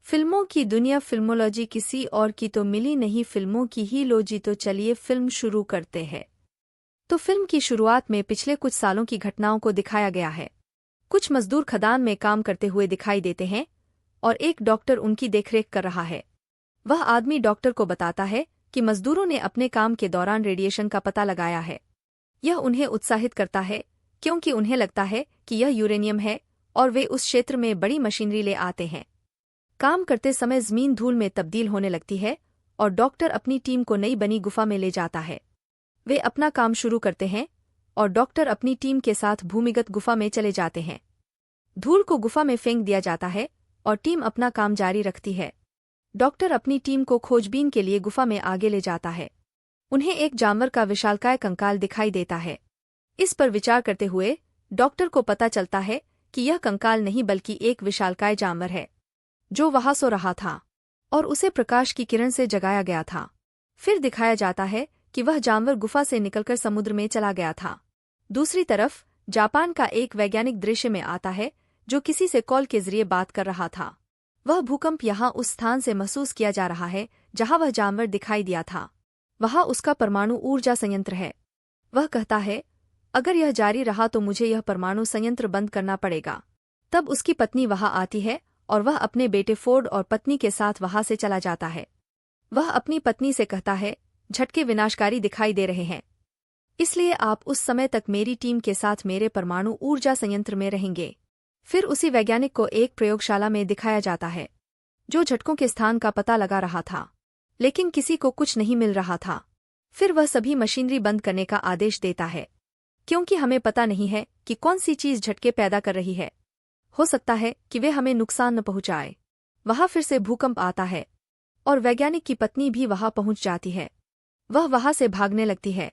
फिल्मों की दुनिया फिल्मोलॉजी किसी और की तो मिली नहीं, फिल्मों की ही लोजी। तो चलिए फिल्म शुरू करते हैं। तो फिल्म की शुरुआत में पिछले कुछ सालों की घटनाओं को दिखाया गया है। कुछ मजदूर खदान में काम करते हुए दिखाई देते हैं और एक डॉक्टर उनकी देखरेख कर रहा है। वह आदमी डॉक्टर को बताता है कि मजदूरों ने अपने काम के दौरान रेडिएशन का पता लगाया है। यह उन्हें उत्साहित करता है क्योंकि उन्हें लगता है कि यह यूरेनियम है और वे उस क्षेत्र में बड़ी मशीनरी ले आते हैं। काम करते समय जमीन धूल में तब्दील होने लगती है और डॉक्टर अपनी टीम को नई बनी गुफा में ले जाता है। वे अपना काम शुरू करते हैं और डॉक्टर अपनी टीम के साथ भूमिगत गुफा में चले जाते हैं। धूल को गुफा में फेंक दिया जाता है और टीम अपना काम जारी रखती है। डॉक्टर अपनी टीम को खोजबीन के लिए गुफा में आगे ले जाता है। उन्हें एक जानवर का विशालकाय कंकाल दिखाई देता है। इस पर विचार करते हुए डॉक्टर को पता चलता है कि यह कंकाल नहीं बल्कि एक विशालकाय जानवर है जो वहां सो रहा था और उसे प्रकाश की किरण से जगाया गया था। फिर दिखाया जाता है कि वह जानवर गुफा से निकलकर समुद्र में चला गया था। दूसरी तरफ जापान का एक वैज्ञानिक दृश्य में आता है जो किसी से कॉल के जरिए बात कर रहा था। वह भूकंप यहाँ उस स्थान से महसूस किया जा रहा है जहां वह जानवर दिखाई दिया था। वहां उसका परमाणु ऊर्जा संयंत्र है। वह कहता है, अगर यह जारी रहा तो मुझे यह परमाणु संयंत्र बंद करना पड़ेगा। तब उसकी पत्नी वहां आती है और वह अपने बेटे फोर्ड और पत्नी के साथ वहां से चला जाता है। वह अपनी पत्नी से कहता है, झटके विनाशकारी दिखाई दे रहे हैं, इसलिए आप उस समय तक मेरी टीम के साथ मेरे परमाणु ऊर्जा संयंत्र में रहेंगे। फिर उसी वैज्ञानिक को एक प्रयोगशाला में दिखाया जाता है जो झटकों के स्थान का पता लगा रहा था, लेकिन किसी को कुछ नहीं मिल रहा था। फिर वह सभी मशीनरी बंद करने का आदेश देता है क्योंकि हमें पता नहीं है कि कौन सी चीज झटके पैदा कर रही है। हो सकता है कि वे हमें नुकसान न पहुंचाए। वहां फिर से भूकंप आता है और वैज्ञानिक की पत्नी भी वहां पहुंच जाती है। वह वहां से भागने लगती है।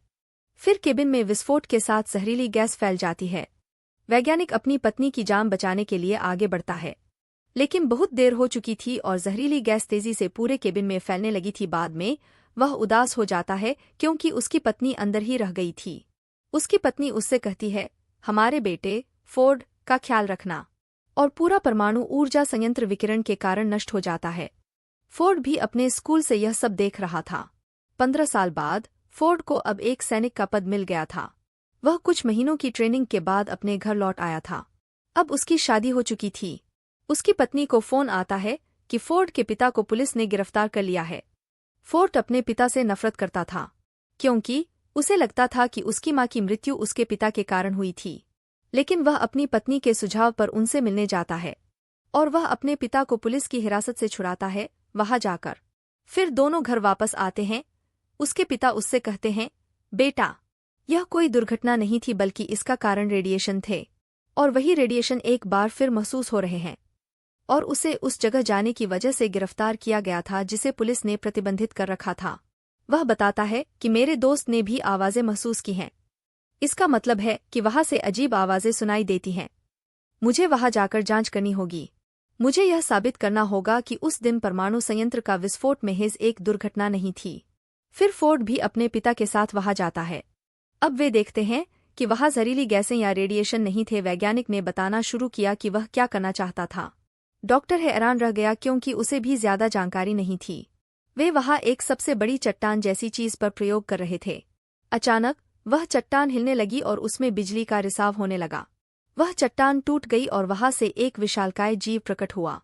फिर केबिन में विस्फोट के साथ जहरीली गैस फैल जाती है। वैज्ञानिक अपनी पत्नी की जान बचाने के लिए आगे बढ़ता है, लेकिन बहुत देर हो चुकी थी और जहरीली गैस तेजी से पूरे केबिन में फैलने लगी थी। बाद में वह उदास हो जाता है क्योंकि उसकी पत्नी अंदर ही रह गई थी। उसकी पत्नी उससे कहती है, हमारे बेटे फोर्ड का ख्याल रखना। और पूरा परमाणु ऊर्जा संयंत्र विकिरण के कारण नष्ट हो जाता है। फोर्ड भी अपने स्कूल से यह सब देख रहा था। 15 साल बाद फोर्ड को अब एक सैनिक का पद मिल गया था। वह कुछ महीनों की ट्रेनिंग के बाद अपने घर लौट आया था। अब उसकी शादी हो चुकी थी। उसकी पत्नी को फोन आता है कि फोर्ड के पिता को पुलिस ने गिरफ्तार कर लिया है। फोर्ड अपने पिता से नफरत करता था क्योंकि उसे लगता था कि उसकी मां की मृत्यु उसके पिता के कारण हुई थी। लेकिन वह अपनी पत्नी के सुझाव पर उनसे मिलने जाता है और वह अपने पिता को पुलिस की हिरासत से छुड़ाता है। वहां जाकर फिर दोनों घर वापस आते हैं। उसके पिता उससे कहते हैं, बेटा, यह कोई दुर्घटना नहीं थी बल्कि इसका कारण रेडिएशन थे और वही रेडिएशन एक बार फिर महसूस हो रहे हैं और उसे उस जगह जाने की वजह से गिरफ्तार किया गया था जिसे पुलिस ने प्रतिबंधित कर रखा था। वह बताता है कि मेरे दोस्त ने भी आवाजें महसूस की हैं। इसका मतलब है कि वहां से अजीब आवाजें सुनाई देती हैं। मुझे वहां जाकर जांच करनी होगी। मुझे यह साबित करना होगा कि उस दिन परमाणु संयंत्र का विस्फोट महज एक दुर्घटना नहीं थी। फिर फोर्ड भी अपने पिता के साथ वहां जाता है। अब वे देखते हैं कि वहां जहरीली गैसें या रेडिएशन नहीं थे। वैज्ञानिक ने बताना शुरू किया कि वह क्या करना चाहता था। डॉक्टर हैरान रह गया क्योंकि उसे भी ज्यादा जानकारी नहीं थी। वे वहां एक सबसे बड़ी चट्टान जैसी चीज पर प्रयोग कर रहे थे। अचानक वह चट्टान हिलने लगी और उसमें बिजली का रिसाव होने लगा। वह चट्टान टूट गई और वहां से एक विशालकाय जीव प्रकट हुआ।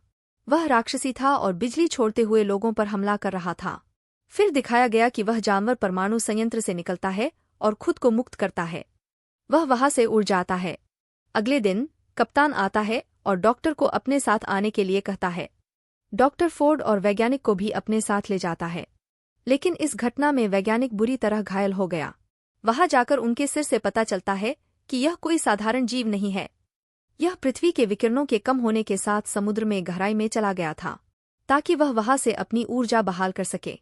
वह राक्षसी था और बिजली छोड़ते हुए लोगों पर हमला कर रहा था। फिर दिखाया गया कि वह जानवर परमाणु संयंत्र से निकलता है और खुद को मुक्त करता है। वह वहां से उड़ जाता है। अगले दिन कप्तान आता है और डॉक्टर को अपने साथ आने के लिए कहता है। डॉक्टर फोर्ड और वैज्ञानिक को भी अपने साथ ले जाता है, लेकिन इस घटना में वैज्ञानिक बुरी तरह घायल हो गया। वहां जाकर उनके सिर से पता चलता है कि यह कोई साधारण जीव नहीं है। यह पृथ्वी के विकिरणों के कम होने के साथ समुद्र में गहराई में चला गया था ताकि वह वहां से अपनी ऊर्जा बहाल कर सके।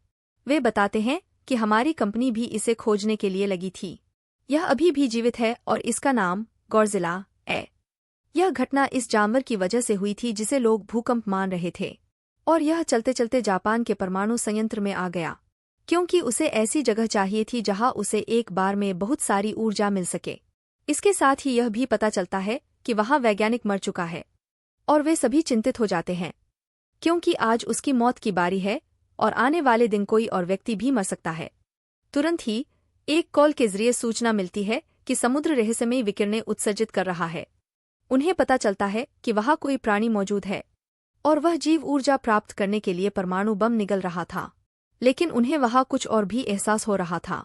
वे बताते हैं कि हमारी कंपनी भी इसे खोजने के लिए लगी थी। यह अभी भी जीवित है और इसका नाम गॉडजिला है। यह घटना इस जानवर की वजह से हुई थी जिसे लोग भूकंप मान रहे थे और यह चलते चलते जापान के परमाणु संयंत्र में आ गया क्योंकि उसे ऐसी जगह चाहिए थी जहां उसे एक बार में बहुत सारी ऊर्जा मिल सके। इसके साथ ही यह भी पता चलता है कि वहां वैज्ञानिक मर चुका है और वे सभी चिंतित हो जाते हैं। क्योंकि आज उसकी मौत की बारी है और आने वाले दिन कोई और व्यक्ति भी मर सकता है। तुरंत ही एक कॉल के जरिए सूचना मिलती है कि समुद्र रहस्यमयी विकिरणें उत्सर्जित कर रहा है। उन्हें पता चलता है कि वहां कोई प्राणी मौजूद है और वह जीव ऊर्जा प्राप्त करने के लिए परमाणु बम निगल रहा था। लेकिन उन्हें वहां कुछ और भी एहसास हो रहा था।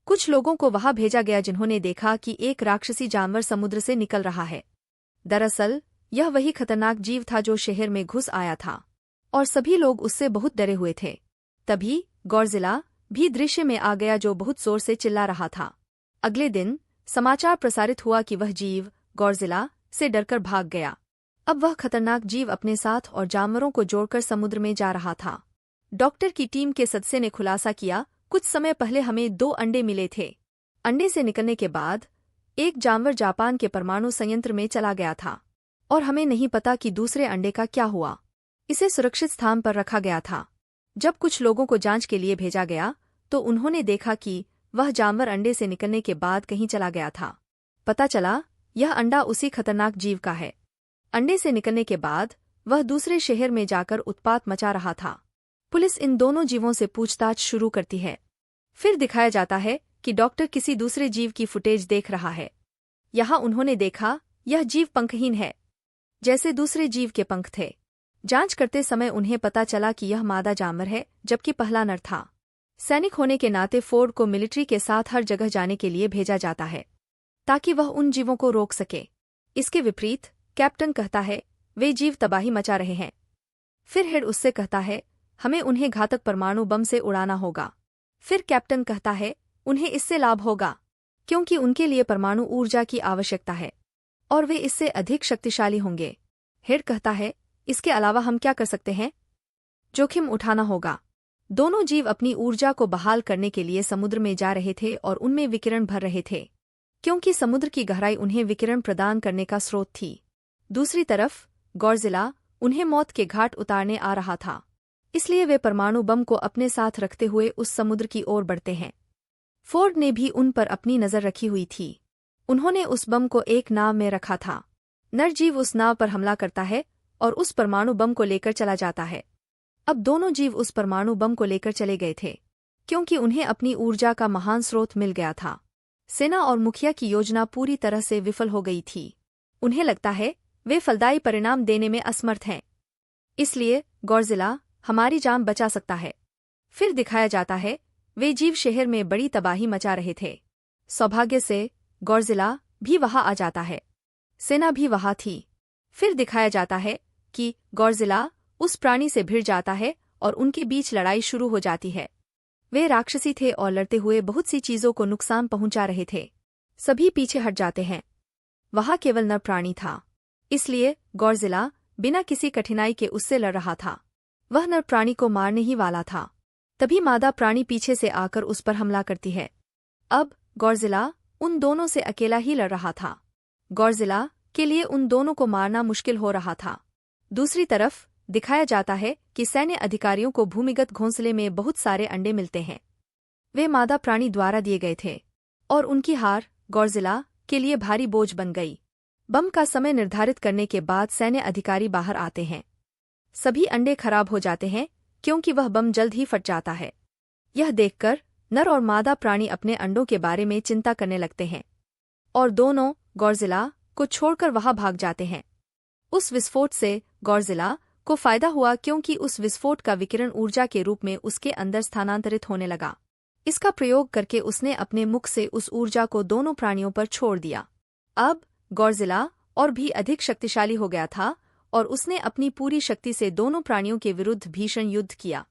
कुछ लोगों को वहां भेजा गया जिन्होंने देखा कि एक राक्षसी जानवर समुद्र से निकल रहा है। दरअसल यह वही खतरनाक जीव था जो शहर में घुस आया था और सभी लोग उससे बहुत डरे हुए थे। तभी गॉडजिला भी दृश्य में आ गया जो बहुत जोर से चिल्ला रहा था। अगले दिन समाचार प्रसारित हुआ कि वह जीव गॉडजिला से डरकर भाग गया। अब वह खतरनाक जीव अपने साथ और जानवरों को जोड़कर समुद्र में जा रहा था। डॉक्टर की टीम के सदस्य ने खुलासा किया, कुछ समय पहले हमें 2 अंडे मिले थे। अंडे से निकलने के बाद एक जानवर जापान के परमाणु संयंत्र में चला गया था और हमें नहीं पता कि दूसरे अंडे का क्या हुआ। इसे सुरक्षित स्थान पर रखा गया था। जब कुछ लोगों को जांच के लिए भेजा गया तो उन्होंने देखा कि वह जानवर अंडे से निकलने के बाद कहीं चला गया था। पता चला यह अंडा उसी खतरनाक जीव का है। अंडे से निकलने के बाद वह दूसरे शहर में जाकर उत्पात मचा रहा था। पुलिस इन दोनों जीवों से पूछताछ शुरू करती है। फिर दिखाया जाता है कि डॉक्टर किसी दूसरे जीव की फुटेज देख रहा है। यहाँ उन्होंने देखा यह जीव पंखहीन है, जैसे दूसरे जीव के पंख थे। जांच करते समय उन्हें पता चला कि यह मादा जानवर है जबकि पहला नर था। सैनिक होने के नाते फोर्ड को मिलिट्री के साथ हर जगह जाने के लिए भेजा जाता है ताकि वह उन जीवों को रोक सके। इसके विपरीत कैप्टन कहता है वे जीव तबाही मचा रहे हैं। फिर हेड उससे कहता है हमें उन्हें घातक परमाणु बम से उड़ाना होगा। फिर कैप्टन कहता है उन्हें इससे लाभ होगा क्योंकि उनके लिए परमाणु ऊर्जा की आवश्यकता है और वे इससे अधिक शक्तिशाली होंगे। हेड कहता है इसके अलावा हम क्या कर सकते हैं? जोखिम उठाना होगा। दोनों जीव अपनी ऊर्जा को बहाल करने के लिए समुद्र में जा रहे थे और उनमें विकिरण भर रहे थे क्योंकि समुद्र की गहराई उन्हें विकिरण प्रदान करने का स्रोत थी। दूसरी तरफ गॉडजिला उन्हें मौत के घाट उतारने आ रहा था, इसलिए वे परमाणु बम को अपने साथ रखते हुए उस समुद्र की ओर बढ़ते हैं। फोर्ड ने भी उन पर अपनी नजर रखी हुई थी। उन्होंने उस बम को एक नाव में रखा था। नरजीव उस नाव पर हमला करता है और उस परमाणु बम को लेकर चला जाता है। अब दोनों जीव उस परमाणु बम को लेकर चले गए थे क्योंकि उन्हें अपनी ऊर्जा का महान स्रोत मिल गया था। सेना और मुखिया की योजना पूरी तरह से विफल हो गई थी। उन्हें लगता है वे फलदायी परिणाम देने में असमर्थ हैं, इसलिए गॉडजिला हमारी जान बचा सकता है। फिर दिखाया जाता है वे जीव शहर में बड़ी तबाही मचा रहे थे। सौभाग्य से गॉडजिला भी वहां आ जाता है। सेना भी वहां थी। फिर दिखाया जाता है कि गॉडजिला उस प्राणी से भिड़ जाता है और उनके बीच लड़ाई शुरू हो जाती है। वे राक्षसी थे और लड़ते हुए बहुत सी चीजों को नुकसान पहुंचा रहे थे। सभी पीछे हट जाते हैं। वहां केवल नर प्राणी था, इसलिए गॉडजिला बिना किसी कठिनाई के उससे लड़ रहा था। वह नर प्राणी को मारने ही वाला था। तभी मादा प्राणी पीछे से आकर उस पर हमला करती है। अब गॉडजिला उन दोनों से अकेला ही लड़ रहा था। गॉडजिला के लिए उन दोनों को मारना मुश्किल हो रहा था। दूसरी तरफ दिखाया जाता है कि सैन्य अधिकारियों को भूमिगत घोंसले में बहुत सारे अंडे मिलते हैं। वे मादा प्राणी द्वारा दिए गए थे और उनकी हार गॉडजिला के लिए भारी बोझ बन गई। बम का समय निर्धारित करने के बाद सैन्य अधिकारी बाहर आते हैं। सभी अंडे खराब हो जाते हैं क्योंकि वह बम जल्द ही फट जाता है। यह देखकर नर और मादा प्राणी अपने अंडों के बारे में चिंता करने लगते हैं और दोनों गॉडजिला को छोड़कर वहां भाग जाते हैं। उस विस्फोट से गॉडजिला को फायदा हुआ क्योंकि उस विस्फोट का विकिरण ऊर्जा के रूप में उसके अंदर स्थानांतरित होने लगा। इसका प्रयोग करके उसने अपने मुख से उस ऊर्जा को दोनों प्राणियों पर छोड़ दिया। अब गॉडजिला और भी अधिक शक्तिशाली हो गया था और उसने अपनी पूरी शक्ति से दोनों प्राणियों के विरुद्ध भीषण युद्ध किया।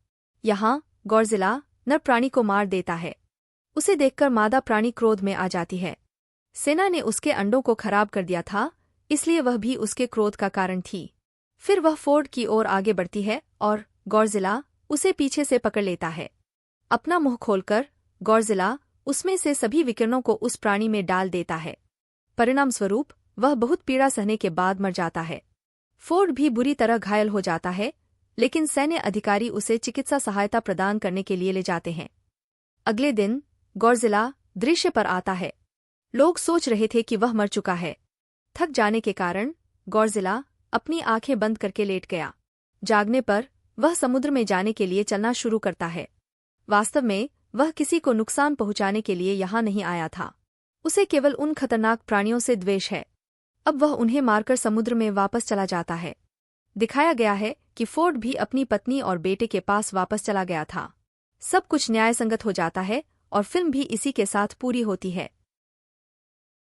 यहाँ गॉडजिला नर प्राणी को मार देता है। उसे देखकर मादा प्राणी क्रोध में आ जाती है। सेना ने उसके अंडों को खराब कर दिया था, इसलिए वह भी उसके क्रोध का कारण थी। फिर वह फोर्ड की ओर आगे बढ़ती है और गॉडजिला उसे पीछे से पकड़ लेता है। अपना मुंह खोलकर गॉडजिला उसमें से सभी विकिरणों को उस प्राणी में डाल देता है। परिणामस्वरूप वह बहुत पीड़ा सहने के बाद मर जाता है। फोर्ड भी बुरी तरह घायल हो जाता है, लेकिन सैन्य अधिकारी उसे चिकित्सा सहायता प्रदान करने के लिए ले जाते हैं। अगले दिन गॉडजिला दृश्य पर आता है। लोग सोच रहे थे कि वह मर चुका है। थक जाने के कारण गॉडजिला अपनी आंखें बंद करके लेट गया। जागने पर वह समुद्र में जाने के लिए चलना शुरू करता है। वास्तव में वह किसी को नुकसान पहुंचाने के लिए यहाँ नहीं आया था। उसे केवल उन खतरनाक प्राणियों से द्वेष है। अब वह उन्हें मारकर समुद्र में वापस चला जाता है। दिखाया गया है कि फोर्ड भी अपनी पत्नी और बेटे के पास वापस चला गया था। सब कुछ न्यायसंगत हो जाता है और फिल्म भी इसी के साथ पूरी होती है।